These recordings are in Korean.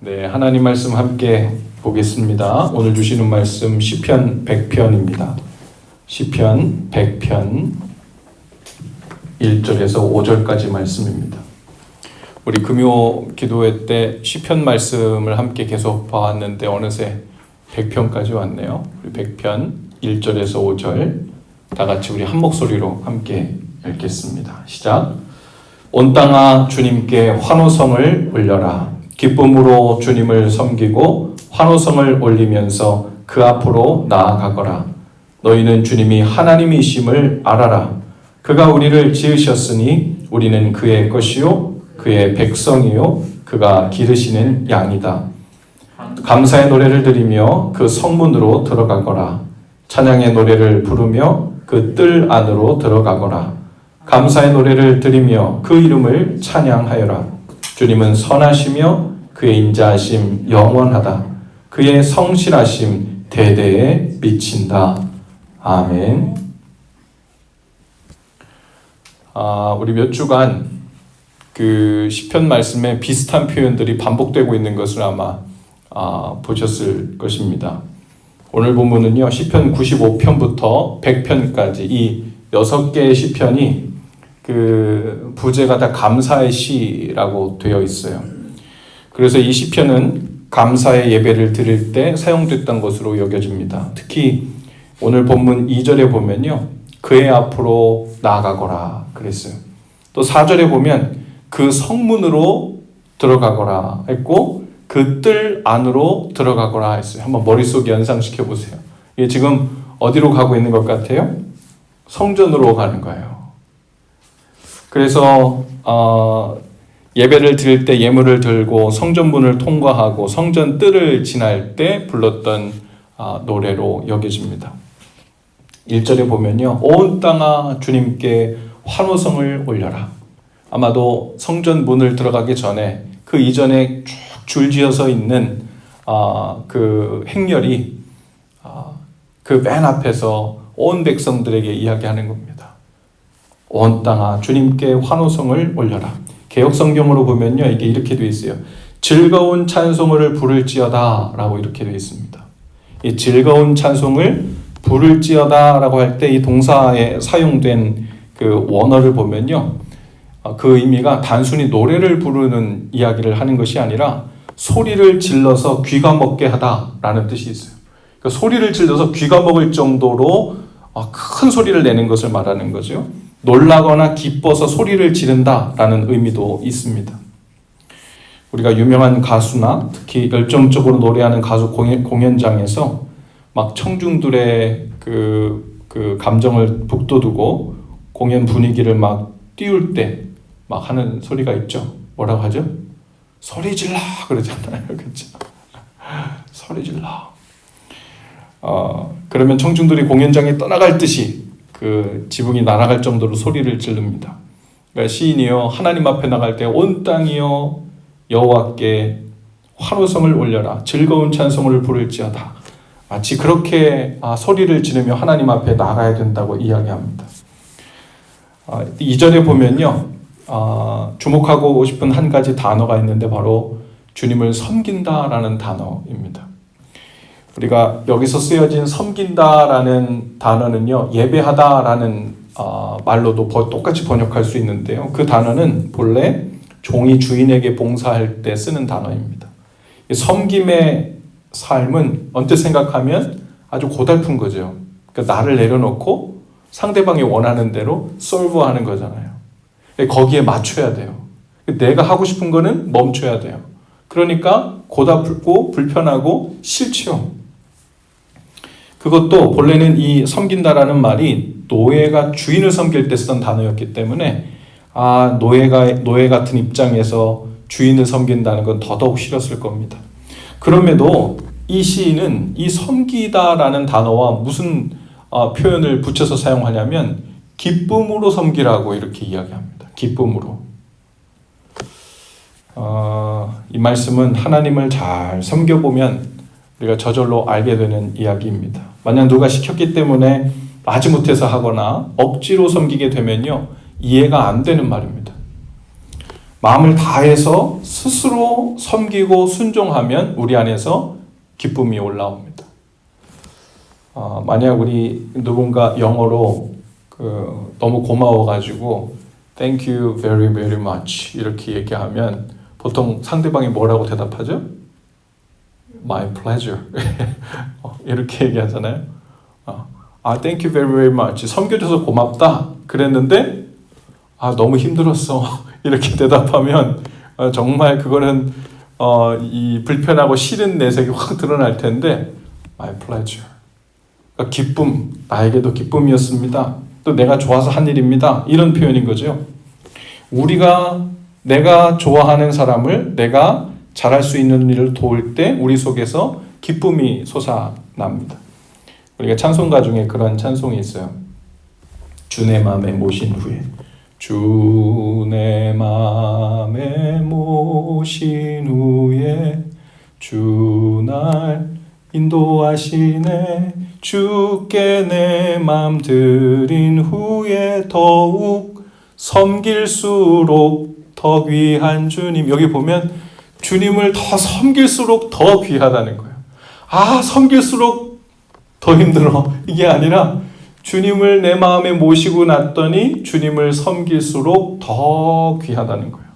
네, 하나님 말씀 함께 보겠습니다. 오늘 주시는 말씀 시편 100편입니다. 시편 100편 1절에서 5절까지 말씀입니다. 우리 금요 기도회 때 시편 말씀을 함께 계속 봐왔는데 어느새 100편까지 왔네요. 우리 100편 1절에서 5절 다 같이 우리 한 목소리로 함께 읽겠습니다. 시작. 온 땅아 주님께 환호성을 올려라. 기쁨으로 주님을 섬기고 환호성을 올리면서 그 앞으로 나아가거라. 너희는 주님이 하나님이심을 알아라. 그가 우리를 지으셨으니 우리는 그의 것이요 그의 백성이요 그가 기르시는 양이다. 감사의 노래를 드리며 그 성문으로 들어가거라. 찬양의 노래를 부르며 그 뜰 안으로 들어가거라. 감사의 노래를 드리며 그 이름을 찬양하여라. 주님은 선하시며 그의 인자하심 영원하다. 그의 성실하심 대대에 미친다. 아멘. 우리 몇 주간 그 시편 말씀에 비슷한 표현들이 반복되고 있는 것을 아마 보셨을 것입니다. 오늘 본문은요, 시편 95편부터 100편까지 이 6개의 시편이 그 부제가 다 감사의 시라고 되어 있어요. 그래서 이 시편은 감사의 예배를 드릴 때 사용됐던 것으로 여겨집니다. 특히 오늘 본문 2절에 보면요, 그의 앞으로 나아가거라 그랬어요. 또 4절에 보면 그 성문으로 들어가거라 했고 그 뜰 안으로 들어가거라 했어요. 한번 머릿속에 연상시켜 보세요. 이게 지금 어디로 가고 있는 것 같아요? 성전으로 가는 거예요. 그래서 예배를 드릴 때 예물을 들고 성전문을 통과하고 성전 뜰을 지날 때 불렀던 노래로 여겨집니다. 1절에 보면요, 온 땅아 주님께 환호성을 올려라. 아마도 성전 문을 들어가기 전에 그 이전에 쭉 줄지어서 있는 그 행렬이 그 맨 앞에서 온 백성들에게 이야기하는 겁니다. 온 땅아 주님께 환호성을 올려라. 개역성경으로 보면요, 이게 이렇게 되어 있어요. 즐거운 찬송을 부를지어다 라고 이렇게 되어 있습니다. 이 즐거운 찬송을 부를지어다 라고 할 때 이 동사에 사용된 그 원어를 보면요, 그 의미가 단순히 노래를 부르는 이야기를 하는 것이 아니라 소리를 질러서 귀가 먹게 하다라는 뜻이 있어요. 그러니까 소리를 질러서 귀가 먹을 정도로 큰 소리를 내는 것을 말하는 거죠. 놀라거나 기뻐서 소리를 지른다라는 의미도 있습니다. 우리가 유명한 가수나 특히 열정적으로 노래하는 가수 공연장에서 막 청중들의 그 감정을 북돋우고 공연 분위기를 막 띄울 때 막 하는 소리가 있죠. 뭐라고 하죠? 소리 질러 그러잖아요. 그렇죠? 소리 질러. 그러면 청중들이 공연장에 떠나갈 듯이 그 지붕이 날아갈 정도로 소리를 지릅니다. 그러니까 시인이요, 하나님 앞에 나갈 때 온 땅이요 여호와께 환호성을 올려라. 즐거운 찬송을 부를지어다. 마치 그렇게 소리를 지르며 하나님 앞에 나가야 된다고 이야기합니다. 2절에 보면요, 주목하고 싶은 한 가지 단어가 있는데 바로 주님을 섬긴다라는 단어입니다. 우리가 여기서 쓰여진 섬긴다라는 단어는요, 예배하다라는 말로도 똑같이 번역할 수 있는데요. 그 단어는 본래 종이 주인에게 봉사할 때 쓰는 단어입니다. 섬김의 삶은 언뜻 생각하면 아주 고달픈 거죠. 그러니까 나를 내려놓고 상대방이 원하는 대로 솔브하는 거잖아요. 거기에 맞춰야 돼요. 내가 하고 싶은 거는 멈춰야 돼요. 그러니까 고달프고 불편하고 싫죠. 그것도 본래는 이 섬긴다라는 말이 노예가 주인을 섬길 때 쓰던 단어였기 때문에 노예 같은 입장에서 주인을 섬긴다는 건 더더욱 싫었을 겁니다. 그럼에도 이 시인은 이 섬기다라는 단어와 무슨 표현을 붙여서 사용하냐면 기쁨으로 섬기라고 이렇게 이야기합니다. 기쁨으로. 이 말씀은 하나님을 잘 섬겨보면 우리가 저절로 알게 되는 이야기입니다. 만약 누가 시켰기 때문에 마지못해서 하거나 억지로 섬기게 되면요, 이해가 안 되는 말입니다. 마음을 다해서 스스로 섬기고 순종하면 우리 안에서 기쁨이 올라옵니다. 만약 우리 누군가 영어로 너무 고마워가지고 Thank you very very much 이렇게 얘기하면 보통 상대방이 뭐라고 대답하죠? My pleasure 이렇게 얘기하잖아요. Thank you very very much 섬겨줘서 고맙다 그랬는데 너무 힘들었어 이렇게 대답하면 정말 그거는 이 불편하고 싫은 내색이 확 드러날 텐데 My pleasure 그러니까 기쁨, 나에게도 기쁨이었습니다. 또 내가 좋아서 한 일입니다. 이런 표현인 거죠. 내가 좋아하는 사람을 내가 잘할 수 있는 일을 도울 때 우리 속에서 기쁨이 솟아납니다. 우리가 찬송가 중에 그런 찬송이 있어요. 주 내 맘에 모신 후에 주 내 맘에 모신 후에 주 날 인도하시네 주께 내 맘 드린 후에 더욱 섬길수록 더 귀한 주님. 여기 보면 주님을 더 섬길수록 더 귀하다는 거예요. 섬길수록 더 힘들어. 이게 아니라 주님을 내 마음에 모시고 났더니 주님을 섬길수록 더 귀하다는 거예요.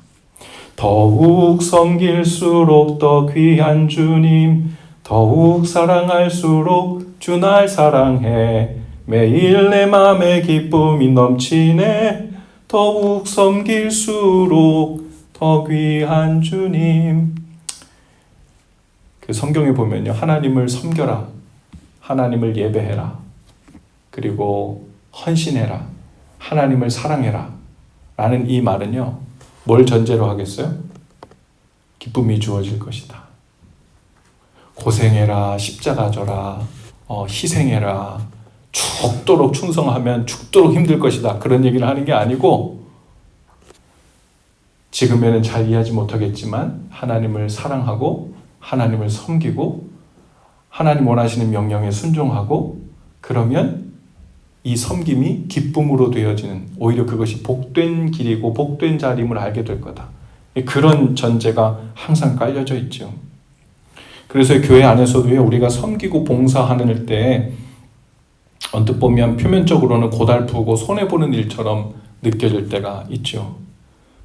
더욱 섬길수록 더 귀한 주님, 더욱 사랑할수록 주 날 사랑해. 매일 내 맘에 기쁨이 넘치네. 더욱 섬길수록 더 귀한 주님. 그 성경에 보면요, 하나님을 섬겨라, 하나님을 예배해라, 그리고 헌신해라, 하나님을 사랑해라 라는 이 말은요, 뭘 전제로 하겠어요? 기쁨이 주어질 것이다. 고생해라, 십자가 져라, 희생해라, 죽도록 충성하면 죽도록 힘들 것이다, 그런 얘기를 하는 게 아니고, 지금에는 잘 이해하지 못하겠지만 하나님을 사랑하고 하나님을 섬기고 하나님 원하시는 명령에 순종하고, 그러면 이 섬김이 기쁨으로 되어지는, 오히려 그것이 복된 길이고 복된 자림을 알게 될 거다. 그런 전제가 항상 깔려져 있죠. 그래서 교회 안에서도요, 우리가 섬기고 봉사하는 때 언뜻 보면 표면적으로는 고달프고 손해보는 일처럼 느껴질 때가 있죠.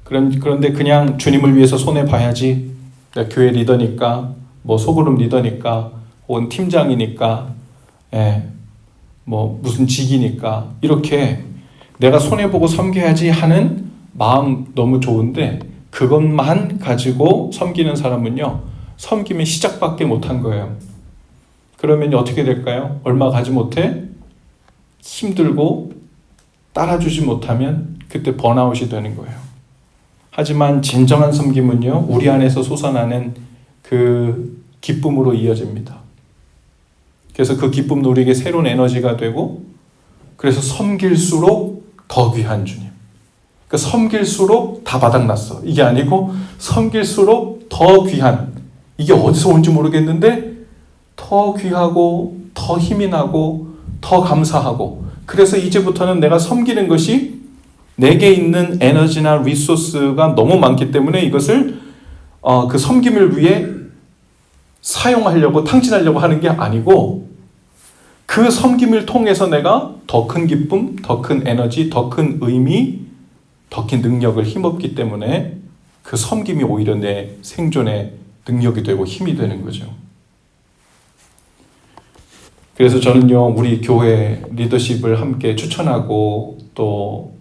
그런데 그냥 주님을 위해서 손해봐야지, 내가 교회 리더니까, 뭐 소그룹 리더니까, 혹은 팀장이니까, 뭐 무슨 직이니까, 이렇게 내가 손해보고 섬겨야지 하는 마음 너무 좋은데, 그것만 가지고 섬기는 사람은요, 섬김의 시작밖에 못한 거예요. 그러면 어떻게 될까요? 얼마 가지 못해 힘들고 따라주지 못하면 그때 번아웃이 되는 거예요. 하지만 진정한 섬김은요, 우리 안에서 솟아나는 그 기쁨으로 이어집니다. 그래서 그 기쁨도 우리에게 새로운 에너지가 되고, 그래서 섬길수록 더 귀한 주님. 그러니까 섬길수록 다 바닥났어, 이게 아니고 섬길수록 더 귀한, 이게 어디서 온지 모르겠는데 더 귀하고 더 힘이 나고 더 감사하고, 그래서 이제부터는 내가 섬기는 것이 내게 있는 에너지나 리소스가 너무 많기 때문에 이것을 그 섬김을 위해 사용하려고 탕진하려고 하는 게 아니고, 그 섬김을 통해서 내가 더 큰 기쁨, 더 큰 에너지, 더 큰 의미, 더 큰 능력을 힘없기 때문에 그 섬김이 오히려 내 생존의 능력이 되고 힘이 되는 거죠. 그래서 저는요, 우리 교회 리더십을 함께 추천하고 또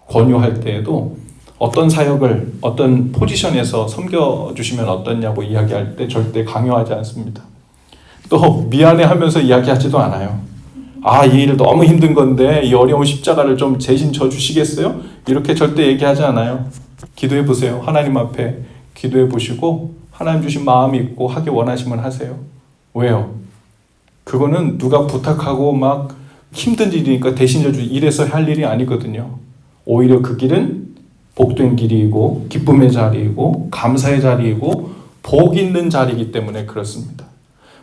권유할 때에도 어떤 사역을 어떤 포지션에서 섬겨주시면 어떠냐고 이야기할 때 절대 강요하지 않습니다. 또 미안해 하면서 이야기하지도 않아요. 이 일 너무 힘든 건데 이 어려운 십자가를 좀 대신 져주시겠어요? 이렇게 절대 얘기하지 않아요. 기도해 보세요. 하나님 앞에 기도해 보시고 하나님 주신 마음이 있고 하기 원하시면 하세요. 왜요? 그거는 누가 부탁하고 막 힘든 일이니까 대신 져주 이래서 할 일이 아니거든요. 오히려 그 길은 복된 길이고 기쁨의 자리이고 감사의 자리이고 복 있는 자리이기 때문에 그렇습니다.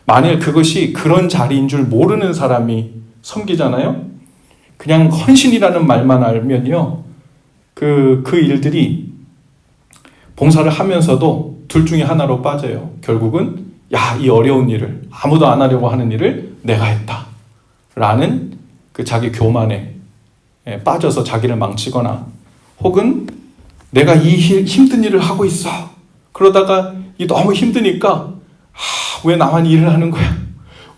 만일 그것이 그런 자리인 줄 모르는 사람이 섬기잖아요. 그냥 헌신이라는 말만 알면요, 그 일들이 봉사를 하면서도 둘 중에 하나로 빠져요. 결국은 이 어려운 일을, 아무도 안 하려고 하는 일을 내가 했다 라는 그 자기 교만에 빠져서 자기를 망치거나, 혹은 내가 이 힘든 일을 하고 있어, 그러다가 너무 힘드니까 왜 나만 일을 하는 거야,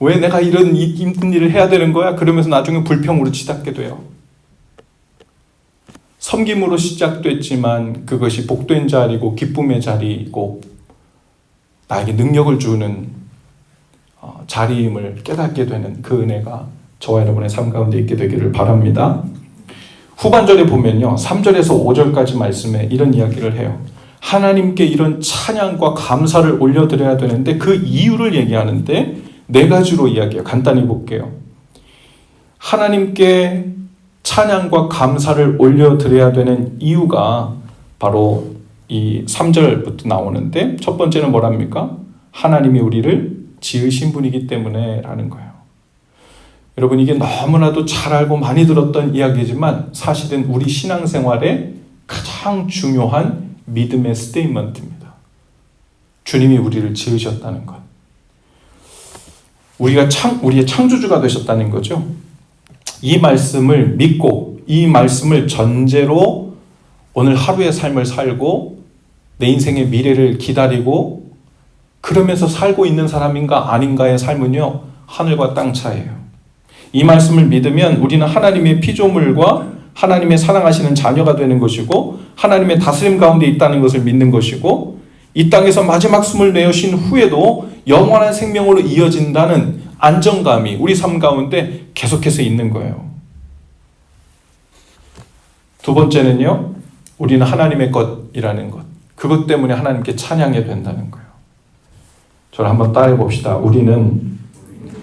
왜 내가 이런 힘든 일을 해야 되는 거야, 그러면서 나중에 불평으로 치닫게 돼요. 섬김으로 시작됐지만 그것이 복된 자리고 기쁨의 자리이고 나에게 능력을 주는 자리임을 깨닫게 되는 그 은혜가 저와 여러분의 삶 가운데 있게 되기를 바랍니다. 후반절에 보면요, 3절에서 5절까지 말씀에 이런 이야기를 해요. 하나님께 이런 찬양과 감사를 올려드려야 되는데 그 이유를 얘기하는데 네 가지로 이야기해요. 간단히 볼게요. 하나님께 찬양과 감사를 올려드려야 되는 이유가 바로 이 3절부터 나오는데, 첫 번째는 뭐랍니까? 하나님이 우리를 지으신 분이기 때문에 라는 거예요. 여러분, 이게 너무나도 잘 알고 많이 들었던 이야기지만 사실은 우리 신앙생활의 가장 중요한 믿음의 스테이트먼트입니다. 주님이 우리를 지으셨다는 것. 우리의 창조주가 되셨다는 거죠. 이 말씀을 믿고 이 말씀을 전제로 오늘 하루의 삶을 살고 내 인생의 미래를 기다리고 그러면서 살고 있는 사람인가 아닌가의 삶은요, 하늘과 땅 차이예요. 이 말씀을 믿으면 우리는 하나님의 피조물과 하나님의 사랑하시는 자녀가 되는 것이고 하나님의 다스림 가운데 있다는 것을 믿는 것이고, 이 땅에서 마지막 숨을 내쉬신 후에도 영원한 생명으로 이어진다는 안정감이 우리 삶 가운데 계속해서 있는 거예요. 두 번째는요, 우리는 하나님의 것이라는 것. 그것 때문에 하나님께 찬양해야 된다는 거예요. 저를 한번 따라해 봅시다. 우리는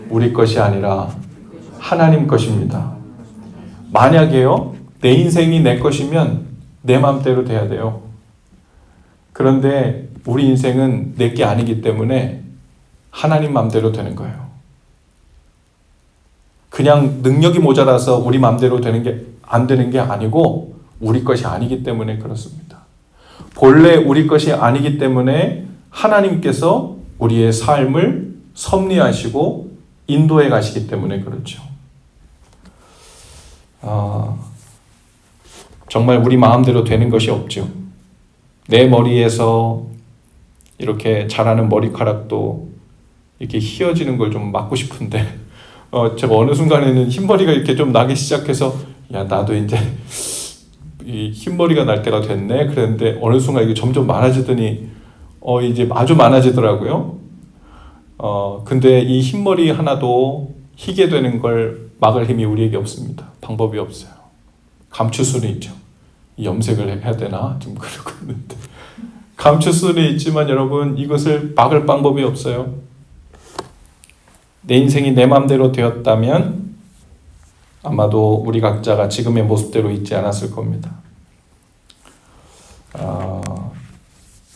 우리 것이 아니라 하나님 것입니다. 만약에요, 내 인생이 내 것이면 내 마음대로 돼야 돼요. 그런데 우리 인생은 내 게 아니기 때문에 하나님 마음대로 되는 거예요. 그냥 능력이 모자라서 우리 마음대로 안 되는 게 아니고 우리 것이 아니기 때문에 그렇습니다. 본래 우리 것이 아니기 때문에 하나님께서 우리의 삶을 섭리하시고 인도해 가시기 때문에 그렇죠. 정말 우리 마음대로 되는 것이 없죠. 내 머리에서 이렇게 자라는 머리카락도 이렇게 휘어지는 걸 좀 막고 싶은데 제가 어느 순간에는 흰머리가 이렇게 좀 나기 시작해서 나도 이제 이 흰머리가 날 때가 됐네. 그랬는데 어느 순간 이게 점점 많아지더니 이제 아주 많아지더라고요. 근데 이 흰머리 하나도 희게 되는 걸 막을 힘이 우리에게 없습니다. 방법이 없어요. 감출 수는 있죠. 염색을 해야 되나? 좀 그러고 있는데. 감출 수는 있지만 여러분, 이것을 막을 방법이 없어요. 내 인생이 내 마음대로 되었다면 아마도 우리 각자가 지금의 모습대로 있지 않았을 겁니다.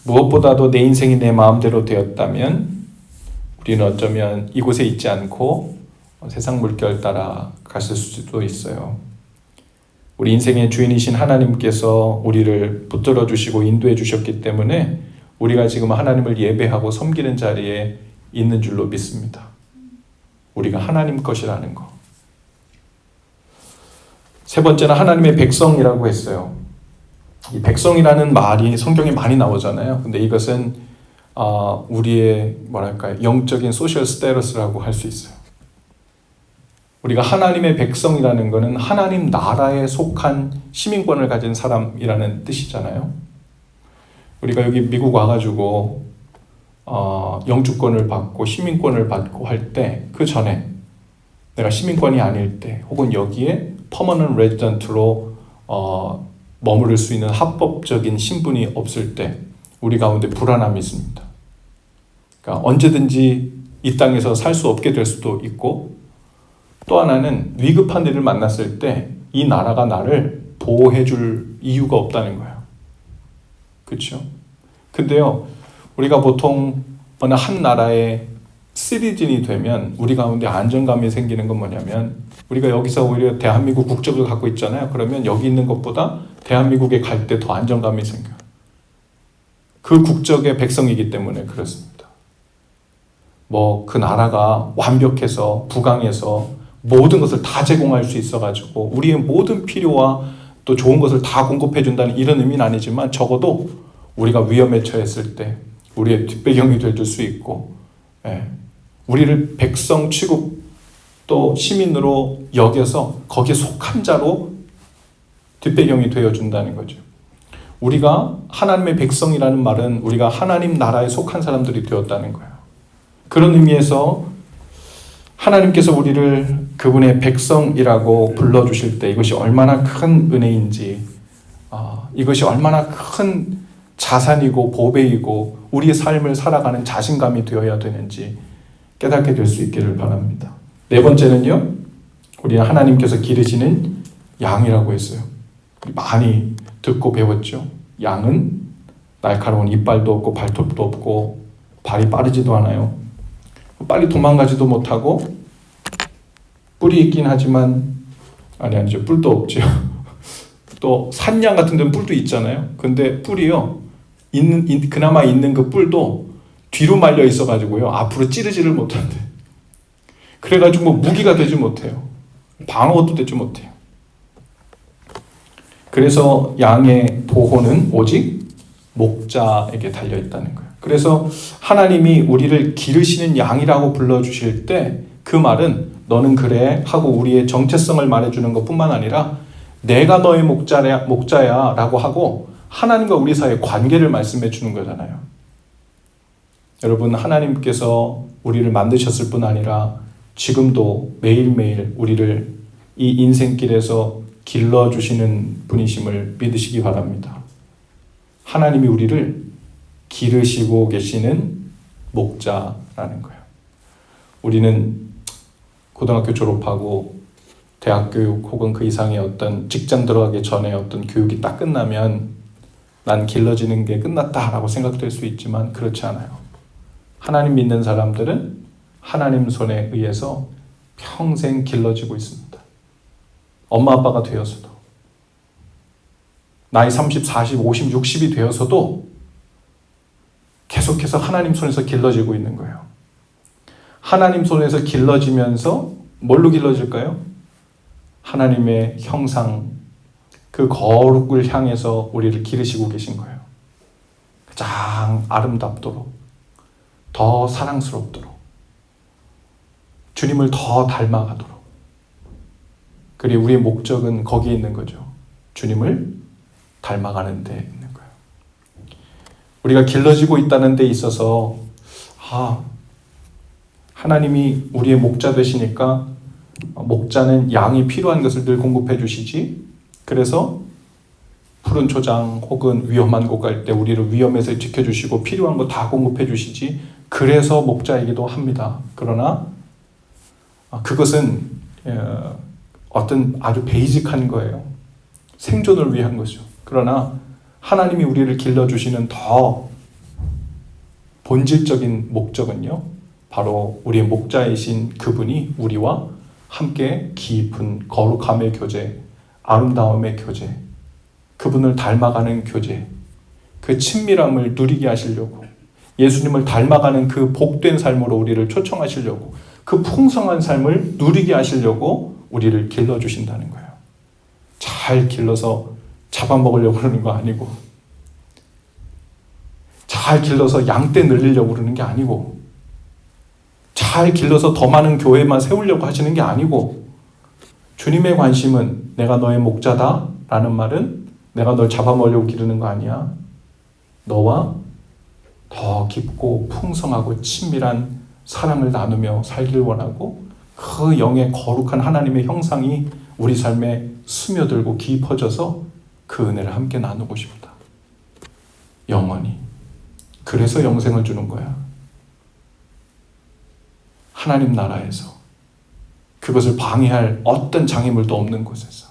무엇보다도 내 인생이 내 마음대로 되었다면 우리는 어쩌면 이곳에 있지 않고 세상 물결 따라 갔을 수도 있어요. 우리 인생의 주인이신 하나님께서 우리를 붙들어 주시고 인도해 주셨기 때문에 우리가 지금 하나님을 예배하고 섬기는 자리에 있는 줄로 믿습니다. 우리가 하나님 것이라는 거. 세 번째는 하나님의 백성이라고 했어요. 이 백성이라는 말이 성경에 많이 나오잖아요. 근데 이것은 우리의 영적인 소셜 스테이터스라고 할 수 있어요. 우리가 하나님의 백성이라는 것은 하나님 나라에 속한 시민권을 가진 사람이라는 뜻이잖아요. 우리가 여기 미국 와가지고 영주권을 받고 시민권을 받고 할 때, 그 전에 내가 시민권이 아닐 때 혹은 여기에 퍼머넌트 레지던트로 머무를 수 있는 합법적인 신분이 없을 때 우리 가운데 불안함이 있습니다. 그러니까 언제든지 이 땅에서 살 수 없게 될 수도 있고, 또 하나는 위급한 일을 만났을 때 이 나라가 나를 보호해 줄 이유가 없다는 거예요. 그렇죠? 근데요, 우리가 보통 어느 한 나라의 시티즌이 되면 우리 가운데 안정감이 생기는 건 뭐냐면, 우리가 여기서 오히려 대한민국 국적을 갖고 있잖아요. 그러면 여기 있는 것보다 대한민국에 갈 때 더 안정감이 생겨요. 그 국적의 백성이기 때문에 그렇습니다. 그 나라가 완벽해서 부강해서 모든 것을 다 제공할 수 있어가지고 우리의 모든 필요와 또 좋은 것을 다 공급해 준다는 이런 의미는 아니지만 적어도 우리가 위험에 처했을 때 우리의 뒷배경이 될 수 있고, 우리를 백성 취급 또 시민으로 여겨서 거기에 속한 자로 뒷배경이 되어준다는 거죠. 우리가 하나님의 백성이라는 말은 우리가 하나님 나라에 속한 사람들이 되었다는 거예요. 그런 의미에서 하나님께서 우리를 그분의 백성이라고 불러주실 때 이것이 얼마나 큰 은혜인지, 이것이 얼마나 큰 자산이고 보배이고 우리의 삶을 살아가는 자신감이 되어야 되는지 깨닫게 될 수 있기를 바랍니다. 네 번째는요, 우리는 하나님께서 기르시는 양이라고 했어요. 많이 듣고 배웠죠. 양은 날카로운 이빨도 없고 발톱도 없고 발이 빠르지도 않아요. 빨리 도망가지도 못하고 뿔이 있긴 하지만 아니죠. 뿔도 없죠. 또 산양 같은 데는 뿔도 있잖아요. 근데 뿔이요, 그나마 있는 그 뿔도 뒤로 말려 있어가지고요, 앞으로 찌르지를 못한대. 그래가지고 무기가 되지 못해요. 방어도 되지 못해요. 그래서 양의 보호는 오직 목자에게 달려 있다는 거예요. 그래서 하나님이 우리를 기르시는 양이라고 불러주실 때 그 말은 너는 그래 하고 우리의 정체성을 말해주는 것뿐만 아니라 내가 너의 목자야 라고 하고 하나님과 우리 사이의 관계를 말씀해 주는 거잖아요. 여러분, 하나님께서 우리를 만드셨을 뿐 아니라 지금도 매일매일 우리를 이 인생길에서 길러주시는 분이심을 믿으시기 바랍니다. 하나님이 우리를 기르시고 계시는 목자라는 거예요. 우리는 고등학교 졸업하고 대학 교육 혹은 그 이상의 어떤 직장 들어가기 전에 어떤 교육이 딱 끝나면 난 길러지는 게 끝났다라고 생각될 수 있지만 그렇지 않아요. 하나님 믿는 사람들은 하나님 손에 의해서 평생 길러지고 있습니다. 엄마 아빠가 되어서도, 나이 30, 40, 50, 60이 되어서도 계속해서 하나님 손에서 길러지고 있는 거예요. 하나님 손에서 길러지면서 뭘로 길러질까요? 하나님의 형상, 그 거룩을 향해서 우리를 기르시고 계신 거예요. 가장 아름답도록, 더 사랑스럽도록, 주님을 더 닮아가도록. 그리고 우리의 목적은 거기에 있는 거죠. 주님을 닮아가는 데 있는 거예요. 우리가 길러지고 있다는 데 있어서 하나님이 우리의 목자 되시니까 목자는 양이 필요한 것을 늘 공급해 주시지, 그래서 푸른 초장 혹은 위험한 곳 갈 때 우리를 위험에서 지켜주시고 필요한 거 다 공급해 주시지, 그래서 목자이기도 합니다. 그러나 그것은 어떤 아주 베이직한 거예요. 생존을 위한 거죠. 그러나 하나님이 우리를 길러주시는 더 본질적인 목적은요, 바로 우리의 목자이신 그분이 우리와 함께 깊은 거룩함의 교제, 아름다움의 교제, 그분을 닮아가는 교제, 그 친밀함을 누리게 하시려고, 예수님을 닮아가는 그 복된 삶으로 우리를 초청하시려고, 그 풍성한 삶을 누리게 하시려고 우리를 길러주신다는 거예요. 잘 길러서 잡아먹으려고 그러는 거 아니고, 잘 길러서 양떼 늘리려고 그러는 게 아니고, 잘 길러서 더 많은 교회만 세우려고 하시는 게 아니고, 주님의 관심은 내가 너의 목자다 라는 말은 내가 널 잡아먹으려고 기르는 거 아니야. 너와 더 깊고 풍성하고 친밀한 사랑을 나누며 살길 원하고, 그 영의 거룩한 하나님의 형상이 우리 삶에 스며들고 깊어져서 그 은혜를 함께 나누고 싶다. 영원히. 그래서 영생을 주는 거야. 하나님 나라에서, 그것을 방해할 어떤 장애물도 없는 곳에서.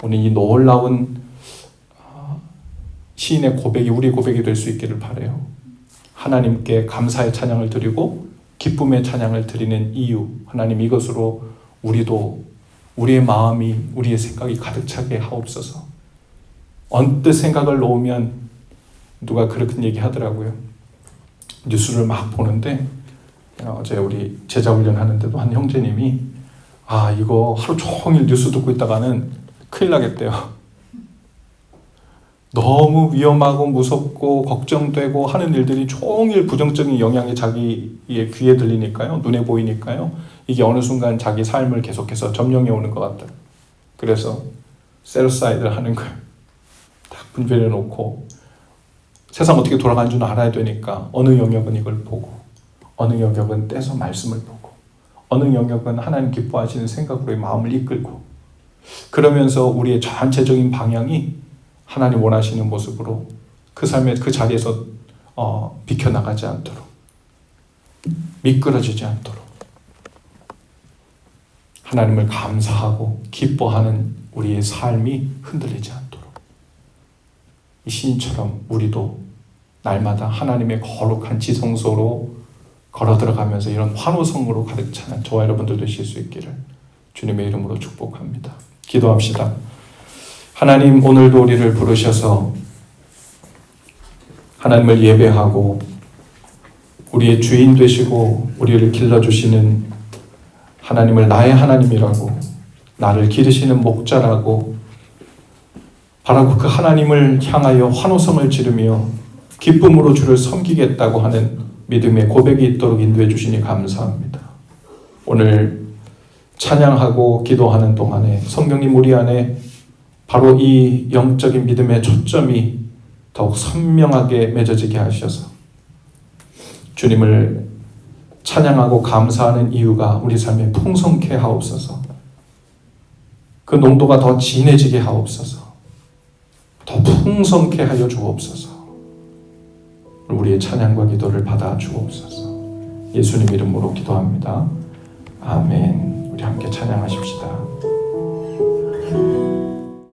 오늘 이 놀라운 시인의 고백이 우리 고백이 될 수 있기를 바라요. 하나님께 감사의 찬양을 드리고 기쁨의 찬양을 드리는 이유, 하나님 이것으로 우리도 우리의 마음이, 우리의 생각이 가득 차게 하옵소서. 언뜻 생각을 놓으면 누가 그렇게 얘기하더라고요. 뉴스를 막 보는데 어제 우리 제자훈련 하는데도 한 형제님이 이거 하루 종일 뉴스 듣고 있다가는 큰일 나겠대요. 너무 위험하고 무섭고 걱정되고 하는 일들이 종일 부정적인 영향이 자기의 귀에 들리니까요. 눈에 보이니까요. 이게 어느 순간 자기 삶을 계속해서 점령해 오는 것 같다. 그래서 셀사이드를 하는 거예요. 딱 분별해 놓고 세상 어떻게 돌아가는 줄 알아야 되니까 어느 영역은 이걸 보고 어느 영역은 떼서 말씀을 보고 어느 영역은 하나님 기뻐하시는 생각으로 마음을 이끌고 그러면서 우리의 전체적인 방향이 하나님 원하시는 모습으로 그 삶의 그 자리에서 비켜나가지 않도록 미끄러지지 않도록 하나님을 감사하고 기뻐하는 우리의 삶이 흔들리지 않도록 이 시인처럼 우리도 날마다 하나님의 거룩한 지성소로 걸어 들어가면서 이런 환호성으로 가득 차는 저와 여러분들 되실 수 있기를 주님의 이름으로 축복합니다. 기도합시다. 하나님, 오늘도 우리를 부르셔서 하나님을 예배하고 우리의 주인 되시고 우리를 길러주시는 하나님을 나의 하나님이라고 나를 기르시는 목자라고 바라고 그 하나님을 향하여 환호성을 지르며 기쁨으로 주를 섬기겠다고 하는 믿음의 고백이 있도록 인도해 주시니 감사합니다. 오늘 찬양하고 기도하는 동안에 성령님 우리 안에 바로 이 영적인 믿음의 초점이 더욱 선명하게 맺어지게 하셔서 주님을 찬양하고 감사하는 이유가 우리 삶에 풍성케 하옵소서. 그 농도가 더 진해지게 하옵소서. 더 풍성케 하여 주옵소서. 우리의 찬양과 기도를 받아 주옵소서. 예수님 이름으로 기도합니다. 아멘. 우리 함께 찬양하십시다.